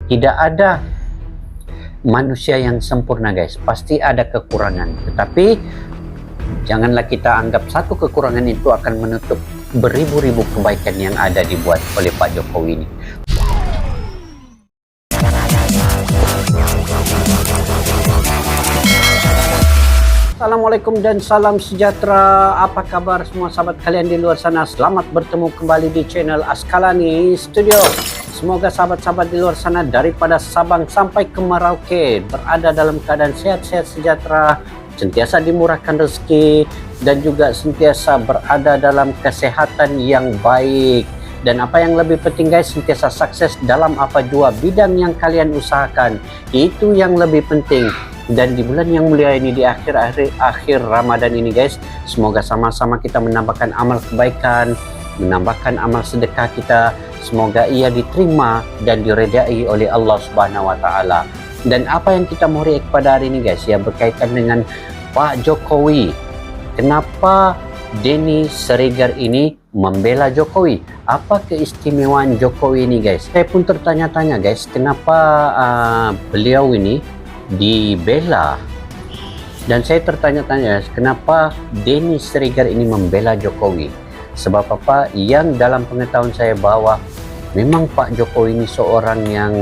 Tidak ada manusia yang sempurna guys, pasti ada kekurangan. Tetapi janganlah kita anggap satu kekurangan itu akan menutup beribu-ribu kebaikan yang ada dibuat oleh Pak Jokowi ini. Assalamualaikum dan salam sejahtera. Apa kabar semua sahabat kalian di luar sana? Selamat bertemu kembali di channel Askalani Studio. Semoga sahabat-sahabat di luar sana daripada Sabang sampai ke Merauke berada dalam keadaan sehat-sehat sejahtera, sentiasa dimurahkan rezeki, dan juga sentiasa berada dalam kesehatan yang baik. Dan apa yang lebih penting guys, sentiasa sukses dalam apa jua bidang yang kalian usahakan. Itu yang lebih penting. Dan di bulan yang mulia ini, di akhir Ramadan ini guys, semoga sama-sama kita menambahkan amal kebaikan, menambahkan amal sedekah kita. Semoga ia diterima dan diredai oleh Allah Subhanahu wa taala. Dan apa yang kita mau react pada hari ini guys, ya berkaitan dengan Pak Jokowi. Kenapa Denny Siregar ini membela Jokowi? Apa keistimewaan Jokowi ini guys? Saya pun tertanya-tanya guys, kenapa beliau ini dibela. Dan saya tertanya-tanya kenapa Denny Siregar ini membela Jokowi. Sebab apa? Yang dalam pengetahuan saya bahwa memang Pak Jokowi ini seorang yang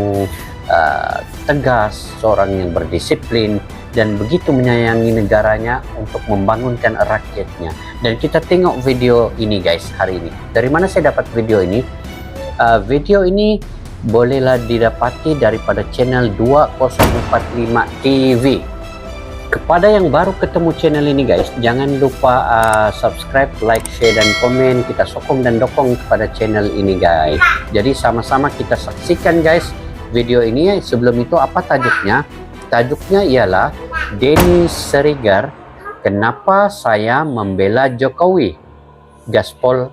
tegas, seorang yang berdisiplin, dan begitu menyayangi negaranya untuk membangunkan rakyatnya. Dan kita tengok video ini guys hari ini. Dari mana saya dapat video ini? Video ini bolehlah didapati daripada channel 2045 TV. Kepada yang baru ketemu channel ini guys, jangan lupa subscribe, like, share, dan komen. Kita sokong dan dukung kepada channel ini guys. Jadi sama-sama kita saksikan guys video ini. Sebelum itu, apa tajuknya? Tajuknya ialah Denny Siregar, kenapa saya membela Jokowi? Gaspol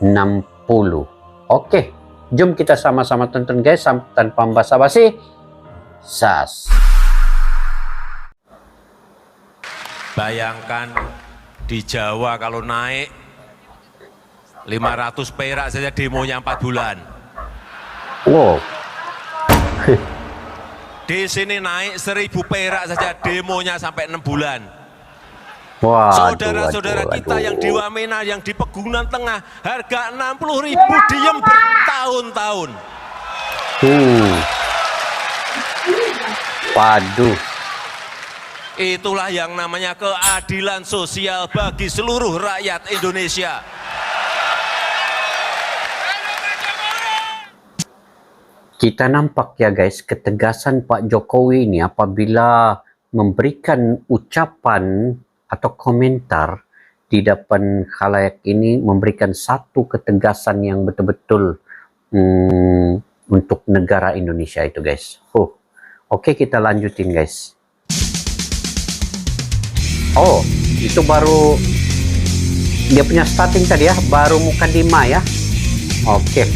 60. Oke, jom kita sama-sama tonton guys tanpa basa-basi. Sas. Bayangkan di Jawa kalau naik 500 perak saja demonya 4 bulan. Wow. Di sini naik 1000 perak saja demonya sampai 6 bulan. Saudara-saudara kita yang di Wamena, yang di Pegunungan Tengah, harga 60.000 diem bertahun-tahun. Padu. Itulah yang namanya keadilan sosial bagi seluruh rakyat Indonesia. Kita nampak ya guys, ketegasan Pak Jokowi ini apabila memberikan ucapan atau komentar di depan khalayak ini, memberikan satu ketegasan yang betul-betul untuk negara Indonesia itu guys. Oke, kita lanjutin guys. Oh, itu baru dia punya starting tadi ya, baru Mukadimah ya. Oke.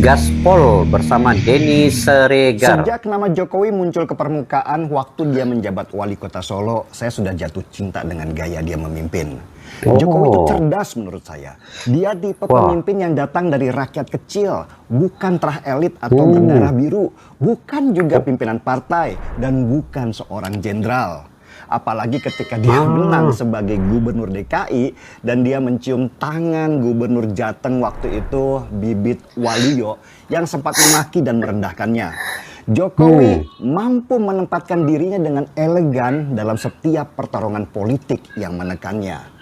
Gaspol bersama Denny Siregar. Sejak nama Jokowi muncul ke permukaan waktu dia menjabat wali kota Solo, saya sudah jatuh cinta dengan gaya dia memimpin. Jokowi itu cerdas menurut saya. Dia tipe pemimpin yang datang dari rakyat kecil, bukan terah elit atau berdarah biru, bukan juga pimpinan partai, dan bukan seorang jenderal. Apalagi ketika dia menang sebagai gubernur DKI dan dia mencium tangan gubernur Jateng waktu itu, Bibit Waluyo, yang sempat memaki dan merendahkannya. Jokowi mampu menempatkan dirinya dengan elegan dalam setiap pertarungan politik yang menekannya.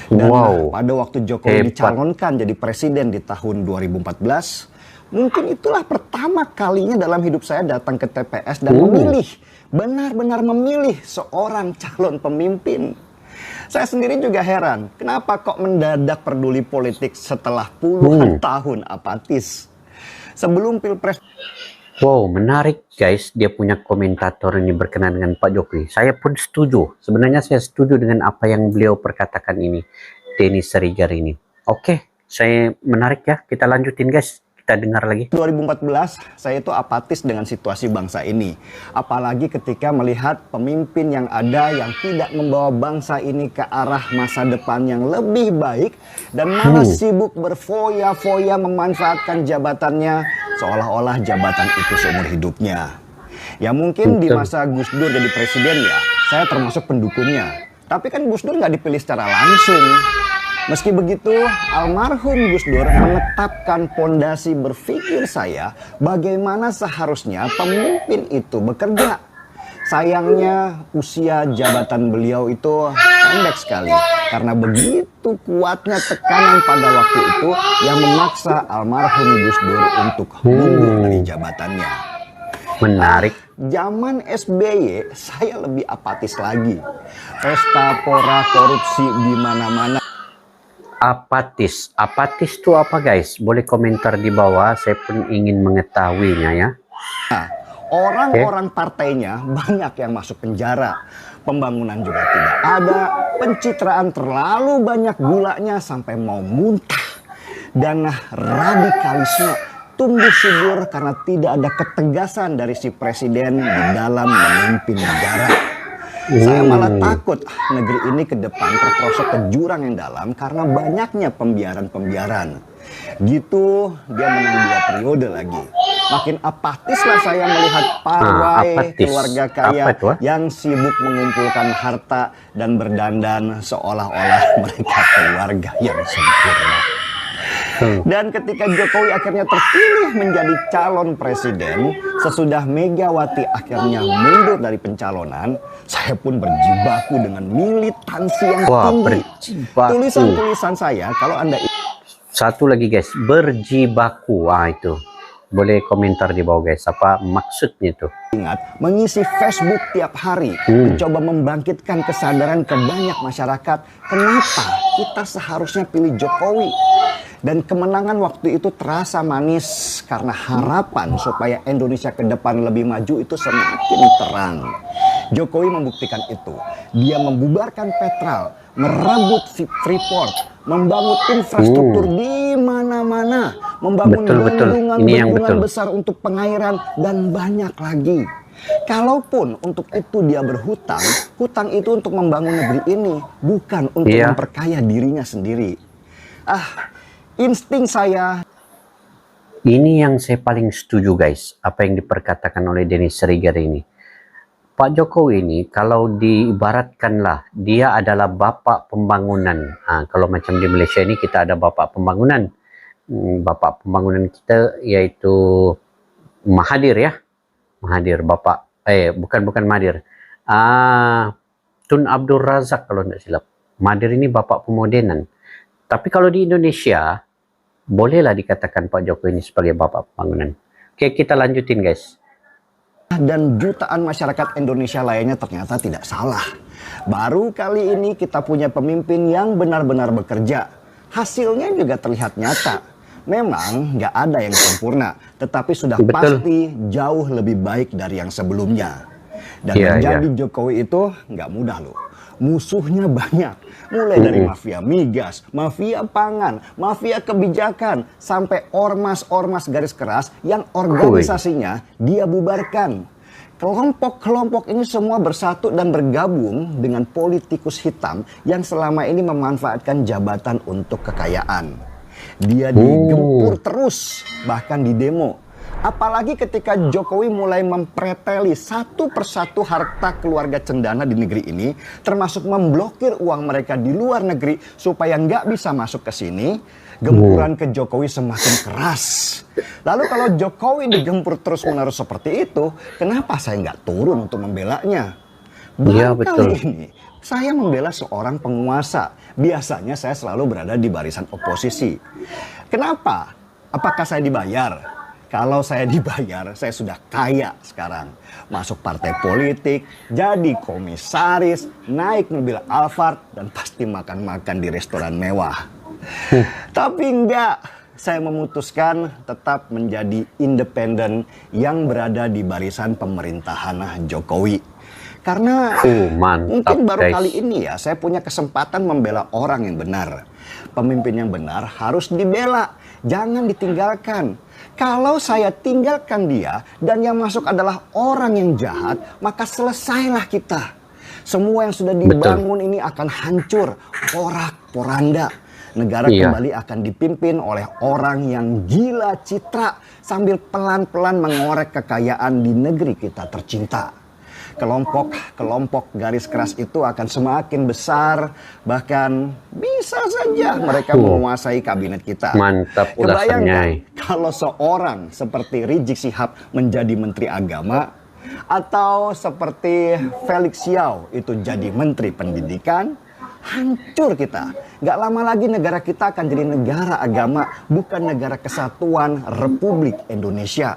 Dan pada waktu Jokowi dicalonkan jadi presiden di tahun 2014, mungkin itulah pertama kalinya dalam hidup saya datang ke TPS dan memilih, benar-benar memilih seorang calon pemimpin. Saya sendiri juga heran, kenapa kok mendadak peduli politik setelah puluhan tahun apatis. Sebelum Pilpres. Wow, menarik guys, dia punya komentator ini berkenan dengan Pak Jokowi. Saya pun setuju, sebenarnya saya setuju dengan apa yang beliau perkatakan ini, Denny Siregar ini. Oke, saya menarik ya, kita lanjutin guys. Kita dengar lagi. 2014, saya itu apatis dengan situasi bangsa ini. Apalagi ketika melihat pemimpin yang ada yang tidak membawa bangsa ini ke arah masa depan yang lebih baik dan malah sibuk berfoya-foya memanfaatkan jabatannya seolah-olah jabatan itu seumur hidupnya. Ya mungkin di masa Gus Dur jadi presiden ya, saya termasuk pendukungnya. Tapi kan Gus Dur nggak dipilih secara langsung. Meski begitu, almarhum Gus Dur menetapkan pondasi berpikir saya bagaimana seharusnya pemimpin itu bekerja. Sayangnya usia jabatan beliau itu pendek sekali karena begitu kuatnya tekanan pada waktu itu yang memaksa almarhum Gus Dur untuk mundur dari jabatannya. Menarik. Zaman SBY saya lebih apatis lagi. Pesta pora korupsi di mana-mana. Apatis. Apatis itu apa guys? Boleh komentar di bawah, saya pun ingin mengetahuinya ya. Nah, orang-orang partainya banyak yang masuk penjara. Pembangunan juga tidak ada. Pencitraan terlalu banyak gulanya sampai mau muntah. Dan radikalisme tumbuh subur karena tidak ada ketegasan dari si presiden di dalam memimpin negara. Saya malah takut negeri ini ke depan terperosok ke jurang yang dalam karena banyaknya pembiaran-pembiaran. Gitu dia menang 2 periode lagi. Makin apatislah saya melihat pawai keluarga kaya yang sibuk mengumpulkan harta dan berdandan seolah-olah mereka keluarga yang sempurna. Dan ketika Jokowi akhirnya terpilih menjadi calon presiden, sesudah Megawati akhirnya mundur dari pencalonan, saya pun berjibaku dengan militansi yang tinggi. Tulisan-tulisan saya, kalau Anda... Satu lagi guys, berjibaku. Itu. Boleh komentar di bawah guys, apa maksudnya itu? Ingat, mengisi Facebook tiap hari, mencoba membangkitkan kesadaran ke banyak masyarakat, kenapa kita seharusnya pilih Jokowi. Dan kemenangan waktu itu terasa manis karena harapan supaya Indonesia ke depan lebih maju itu semakin terang. Jokowi membuktikan itu. Dia membubarkan Petral, merebut Freeport, membangun infrastruktur di mana-mana, membangun bendungan besar untuk pengairan dan banyak lagi. Kalaupun untuk itu dia berhutang, hutang itu untuk membangun negeri ini, bukan untuk memperkaya dirinya sendiri. Insting saya. Ini yang saya paling setuju guys, apa yang diperkatakan oleh Denny Sregar ini. Pak Jokowi ini kalau diibaratkanlah dia adalah bapak pembangunan. Kalau macam di Malaysia ini kita ada bapak pembangunan. Bapak pembangunan kita yaitu Mahathir ya. Mahathir bapak bukan Mahathir. Tun Abdul Razak kalau tidak silap. Mahathir ini bapak pemodenan. Tapi kalau di Indonesia bolehlah dikatakan Pak Jokowi ini sebagai bapak pembangunan. Oke, kita lanjutin guys. Dan jutaan masyarakat Indonesia lainnya ternyata tidak salah. Baru kali ini kita punya pemimpin yang benar-benar bekerja. Hasilnya juga terlihat nyata. Memang nggak ada yang sempurna, tetapi sudah pasti jauh lebih baik dari yang sebelumnya. Dan menjadi Jokowi itu nggak mudah loh. Musuhnya banyak. Mulai dari mafia migas, mafia pangan, mafia kebijakan, sampai ormas-ormas garis keras yang organisasinya dia bubarkan. Kelompok-kelompok ini semua bersatu dan bergabung dengan politikus hitam yang selama ini memanfaatkan jabatan untuk kekayaan. Dia digempur terus, bahkan di demo. Apalagi ketika Jokowi mulai mempreteli satu persatu harta keluarga cendana di negeri ini, termasuk memblokir uang mereka di luar negeri supaya nggak bisa masuk ke sini, gempuran ke Jokowi semakin keras. Lalu kalau Jokowi digempur terus-menerus seperti itu, kenapa saya nggak turun untuk membelanya? Kali ini saya membela seorang penguasa. Biasanya saya selalu berada di barisan oposisi. Kenapa? Apakah saya dibayar? Kalau saya dibayar, saya sudah kaya sekarang. Masuk partai politik, jadi komisaris, naik mobil Alphard, dan pasti makan-makan di restoran mewah. Tapi enggak, saya memutuskan tetap menjadi independen yang berada di barisan pemerintahan Jokowi. Karena mungkin baru kali ini ya, saya punya kesempatan membela orang yang benar. Pemimpin yang benar harus dibela, jangan ditinggalkan. Kalau saya tinggalkan dia dan yang masuk adalah orang yang jahat, maka selesailah kita. Semua yang sudah dibangun ini akan hancur, porak-poranda. negara kembali akan dipimpin oleh orang yang gila citra sambil pelan-pelan mengorek kekayaan di negeri kita tercinta. Kelompok-kelompok garis keras itu akan semakin besar, bahkan bisa saja mereka menguasai kabinet kita. Mantap ulasannya. Kebayangkan kalau seorang seperti Rizik Syihab menjadi Menteri Agama, atau seperti Felix Xiao itu jadi Menteri Pendidikan, hancur kita. Gak lama lagi negara kita akan jadi negara agama, bukan negara kesatuan Republik Indonesia.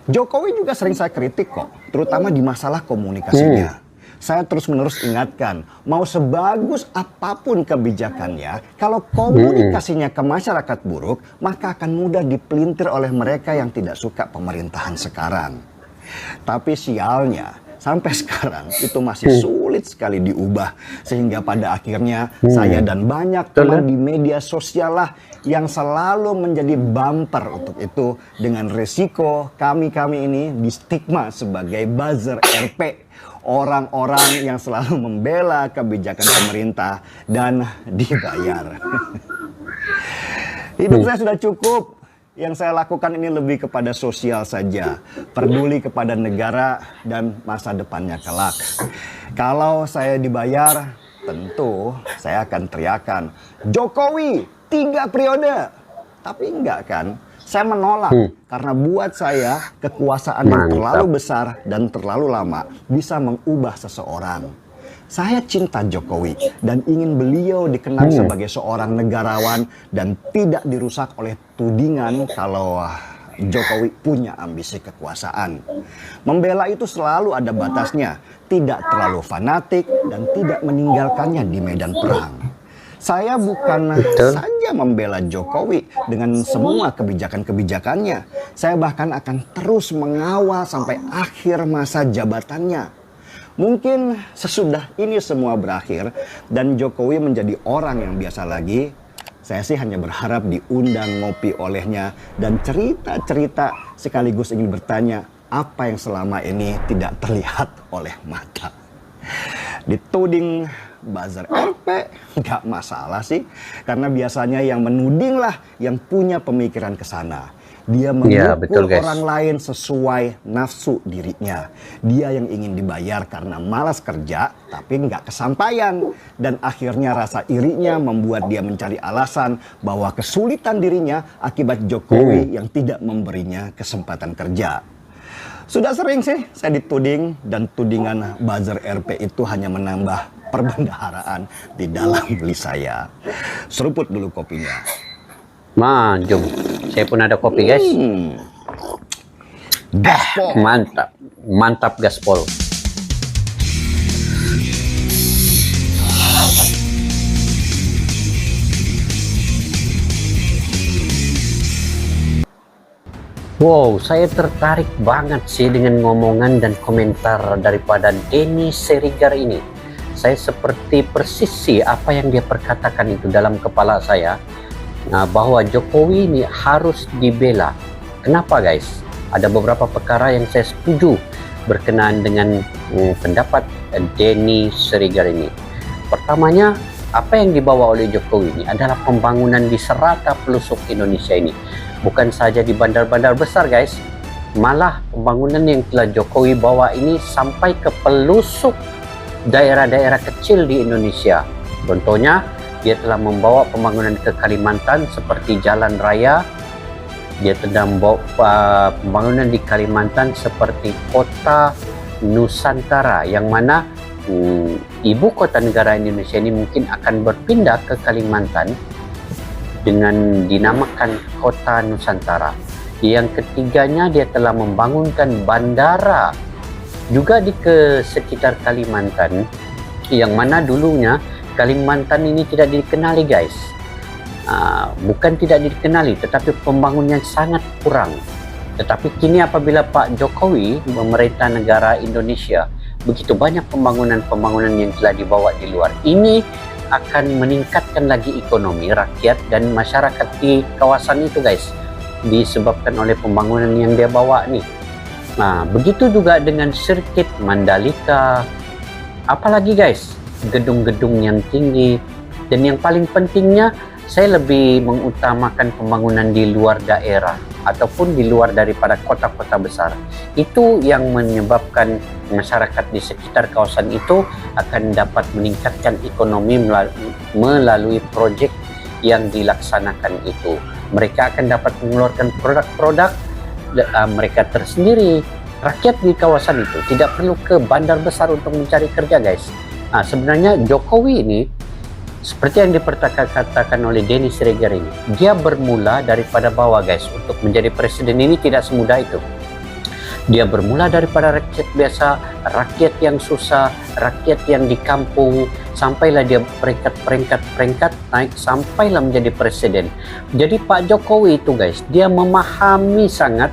Jokowi juga sering saya kritik kok, terutama di masalah komunikasinya. Saya terus-menerus ingatkan, mau sebagus apapun kebijakannya, kalau komunikasinya ke masyarakat buruk, maka akan mudah dipelintir oleh mereka yang tidak suka pemerintahan sekarang. Tapi sialnya, sampai sekarang itu masih sulit sekali diubah. Sehingga pada akhirnya saya dan banyak teman di media sosial lah yang selalu menjadi bumper untuk itu, dengan resiko kami-kami ini di stigma sebagai buzzer RP. Orang-orang yang selalu membela kebijakan pemerintah dan dibayar. Hidup saya sudah cukup. Yang saya lakukan ini lebih kepada sosial saja, peduli kepada negara dan masa depannya kelak. Kalau saya dibayar, tentu saya akan teriakan, Jokowi 3 periode. Tapi enggak kan, saya menolak. Karena buat saya, kekuasaan yang terlalu besar dan terlalu lama bisa mengubah seseorang. Saya cinta Jokowi dan ingin beliau dikenal sebagai seorang negarawan dan tidak dirusak oleh tudingan kalau Jokowi punya ambisi kekuasaan. Membela itu selalu ada batasnya, tidak terlalu fanatik dan tidak meninggalkannya di medan perang. Saya bukan saja membela Jokowi dengan semua kebijakan-kebijakannya. Saya bahkan akan terus mengawal sampai akhir masa jabatannya. Mungkin sesudah ini semua berakhir dan Jokowi menjadi orang yang biasa lagi, saya sih hanya berharap diundang ngopi olehnya dan cerita-cerita sekaligus ingin bertanya apa yang selama ini tidak terlihat oleh mata. Dituding buzzer RP nggak masalah sih, karena biasanya yang menuding lah yang punya pemikiran ke sana. Dia mengukur orang lain sesuai nafsu dirinya. Dia yang ingin dibayar karena malas kerja tapi nggak kesampaian. Dan akhirnya rasa irinya membuat dia mencari alasan bahwa kesulitan dirinya akibat Jokowi yang tidak memberinya kesempatan kerja. Sudah sering sih saya dituding, dan tudingan buzzer RP itu hanya menambah perbendaharaan di dalam diri saya. Seruput dulu kopinya. Jom. Saya pun ada kopi, guys. Gaspol. Mantap. Mantap, gaspol. Wow, saya tertarik banget sih dengan ngomongan dan komentar daripada Denny Serigar ini. Saya seperti persis sih apa yang dia perkatakan itu dalam kepala saya. Bahwa Jokowi ini harus dibela. Kenapa, guys? Ada beberapa perkara yang saya setuju berkenaan dengan pendapat Denny Serigar ini. Pertamanya, apa yang dibawa oleh Jokowi ini adalah pembangunan di serata pelosok Indonesia ini. Bukan saja di bandar-bandar besar, guys. Malah pembangunan yang telah Jokowi bawa ini sampai ke pelosok daerah-daerah kecil di Indonesia. Contohnya, dia telah membawa pembangunan ke Kalimantan seperti jalan raya. Dia telah membawa pembangunan di Kalimantan seperti kota Nusantara, yang mana ibu kota negara Indonesia ini mungkin akan berpindah ke Kalimantan dengan dinamakan kota Nusantara. Yang ketiganya, dia telah membangunkan bandara juga di sekitar Kalimantan, yang mana dulunya Kalimantan ini tidak dikenali, guys. Bukan tidak dikenali, tetapi pembangunannya sangat kurang. Tetapi kini apabila Pak Jokowi memerintah negara Indonesia, begitu banyak pembangunan-pembangunan yang telah dibawa di luar. Ini akan meningkatkan lagi ekonomi rakyat dan masyarakat di kawasan itu, guys. Disebabkan oleh pembangunan yang dia bawa nih. Begitu juga dengan sirkuit Mandalika. Apalagi, guys, gedung-gedung yang tinggi, Dan yang paling pentingnya, saya lebih mengutamakan pembangunan di luar daerah ataupun di luar daripada kota-kota besar. Itu yang menyebabkan masyarakat di sekitar kawasan itu akan dapat meningkatkan ekonomi melalui proyek yang dilaksanakan itu. Mereka akan dapat mengeluarkan produk-produk mereka tersendiri. Rakyat di kawasan itu tidak perlu ke bandar besar untuk mencari kerja, guys. Sebenarnya Jokowi ini, seperti yang diperkatakan oleh Denny Siregar ini, dia bermula daripada bawah, guys. Untuk menjadi presiden ini tidak semudah itu. Dia bermula daripada rakyat biasa, rakyat yang susah, rakyat yang di kampung, sampailah dia peringkat naik, sampailah menjadi presiden. Jadi Pak Jokowi itu, guys, dia memahami sangat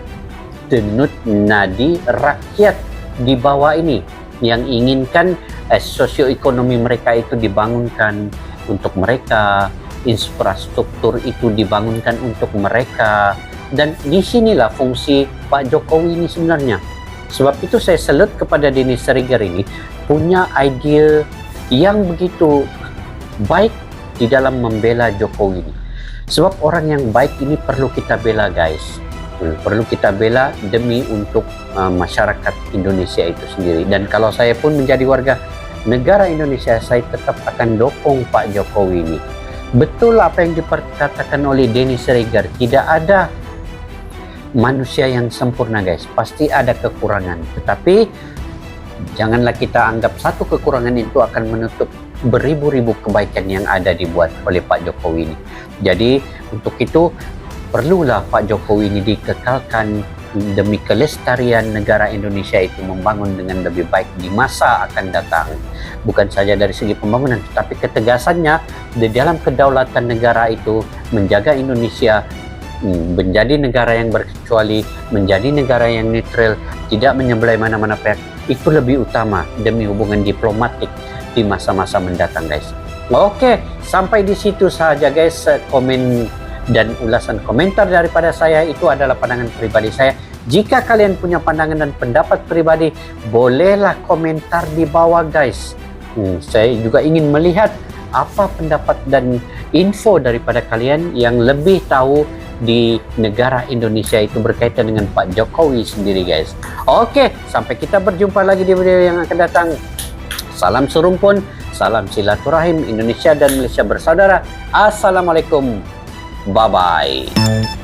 denut nadi rakyat di bawah ini yang inginkan sosioekonomi mereka itu dibangunkan untuk mereka, infrastruktur itu dibangunkan untuk mereka, dan disinilah fungsi Pak Jokowi ini sebenarnya. Sebab itu saya salut kepada Denny Siregar ini, punya ide yang begitu baik di dalam membela Jokowi ini. Sebab orang yang baik ini perlu kita bela, guys. Perlu kita bela demi untuk masyarakat Indonesia itu sendiri. Dan kalau saya pun menjadi warga negara Indonesia, saya tetap akan dukung Pak Jokowi ini. Betul apa yang diperkatakan oleh Denny Siregar, tidak ada manusia yang sempurna, guys. Pasti ada kekurangan. Tetapi janganlah kita anggap satu kekurangan itu akan menutup beribu-ribu kebaikan yang ada dibuat oleh Pak Jokowi ini. Jadi untuk itu perlulah Pak Jokowi ini dikekalkan demi kelestarian negara Indonesia itu membangun dengan lebih baik di masa akan datang. Bukan saja dari segi pembangunan, tetapi ketegasannya di dalam kedaulatan negara itu, menjaga Indonesia menjadi negara yang berkecuali, menjadi negara yang netral, tidak menyebelah mana-mana pihak, itu lebih utama demi hubungan diplomatik di masa-masa mendatang, guys. Oke, sampai di situ saja, guys, komen dan ulasan komentar daripada saya. Itu adalah pandangan pribadi saya. Jika kalian punya pandangan dan pendapat pribadi, bolehlah komentar di bawah, guys. Saya juga ingin melihat apa pendapat dan info daripada kalian yang lebih tahu di negara Indonesia itu berkaitan dengan Pak Jokowi sendiri, guys. Oke, sampai kita berjumpa lagi di video yang akan datang. Salam serumpun, salam silaturahim, Indonesia dan Malaysia bersaudara. Assalamualaikum. Bye-bye.